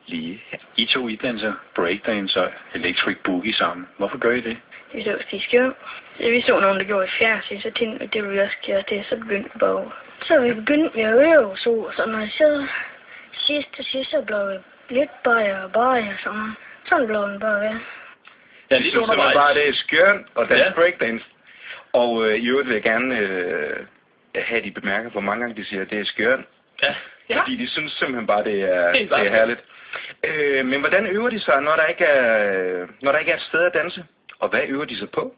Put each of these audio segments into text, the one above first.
lige her. I to danser breakdance og electric boogie sammen. Hvorfor gør I det? Vi så de skøn. Vi så nogen, der gjorde i fjernsyn, så tænkte vi, det ville vi også gøre det, så begyndte vi bare. Så vi begyndte med at øve, så når jeg så sidst, så blev vi lidt bare og sådan blev den bare ved. Ja, lige synes bare, det er skønt og danse breakdance. Og i øvrigt vil jeg gerne have de bemærket, hvor mange gange de siger, at det er skønt. Ja. Fordi de synes simpelthen bare, det er herligt. Men hvordan øver de sig, når der ikke er et sted at danse? Og hvad øver de sig på?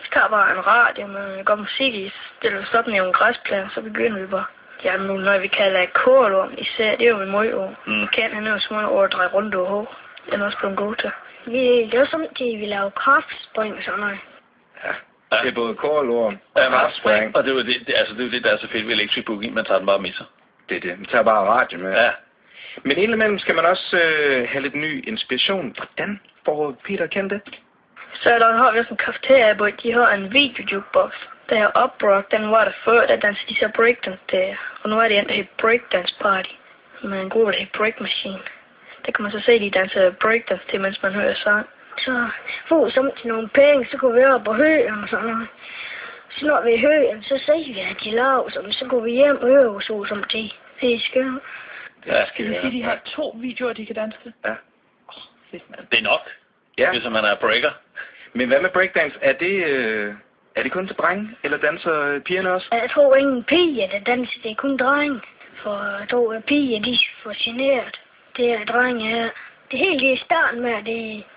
Vi tager bare en radio med godt musik i, stiller os op med en græsplan, så begynder vi bare. Ja, nu når vi kalder et kålorm, især, det er jo en møgeorm. Kan han jo små over at dreje rundt over hovedet. Den er også blevet god til. Det er samtidig, vi laver kraftspring og sådan noget. Ja, det er både kålorm og kraftspring. Og det er jo det, der er så fedt ved electric boogie, man tager den bare med sig. Det er det, man tager bare radio med. Ja. Men indimellem skal man også have lidt ny inspiration. Hvordan får Peter kendt det? Så der har vi også en kafeteria, hvor de har en video-jukebox. Der er Uprock, den var der før, der danser de så breakdance der. Og nu er det en, der hedder Breakdance Party. Med en gruppe, der hedder Break Machine. Der kan man så se, de danser breakdance til, mens man hører sang. Så får vi samtidig nogle penge, så går vi op på høen og sådan noget. Så når vi er i høen, så siger vi, at de laver sådan, så går vi hjem og øver så samtidig. Det er skønt. Ja, skal vi sige, de har 2 videoer, de kan danse til? Ja. Fedt, mand. det er nok, hvis man er breaker. Men hvad med breakdance? Er det kun til drenge, eller danser pigerne også? Jeg tror ingen piger, der danser, det er kun drenge. For jeg tror, at piger, de er for generet. Det er drenge her. Det hele i starten med,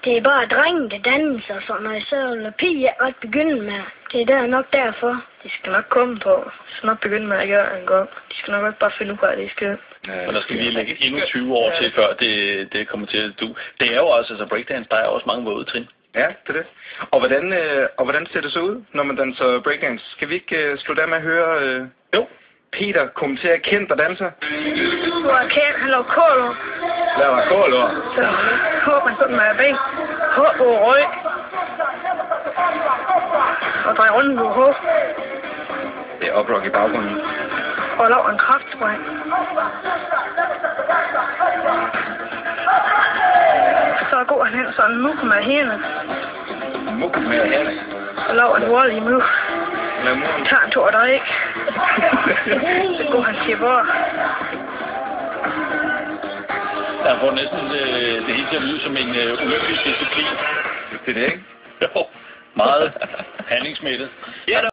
det er bare drenge, der danser og sådan noget. Så vil piger ret begynde med. Det er der nok derfor. De skal nok komme på. De skal nok begynde med at gøre en gang. De skal nok også bare finde ud af, at det skal. Og der skal vi lægge endnu 20 år til, før det kommer til at du. Det er jo også, altså breakdance, der er også mange våde trin. Ja, det er det. Og hvordan ser det så ud, når man danser breakdance? Skal vi ikke slutte af med at høre Peter kommentere Kent, der danser? Nu er Kent, han laver kålor. Laver kålor? Så håber han sådan med ben. Håb og røg. Og drejer rundt på hovedet. Det er Uprock i baggrunden. Og laver en kraftspring. Så går han hen sådan muk med hænderne. Muk med hænderne? Og laver en vold i muk. Tager en tår, der ikke. Så går han til hvor. Der får næsten det hele til at lyde som en olympisk disciplin. Det er det, ikke? Jo, meget handlingsmættet. Ja.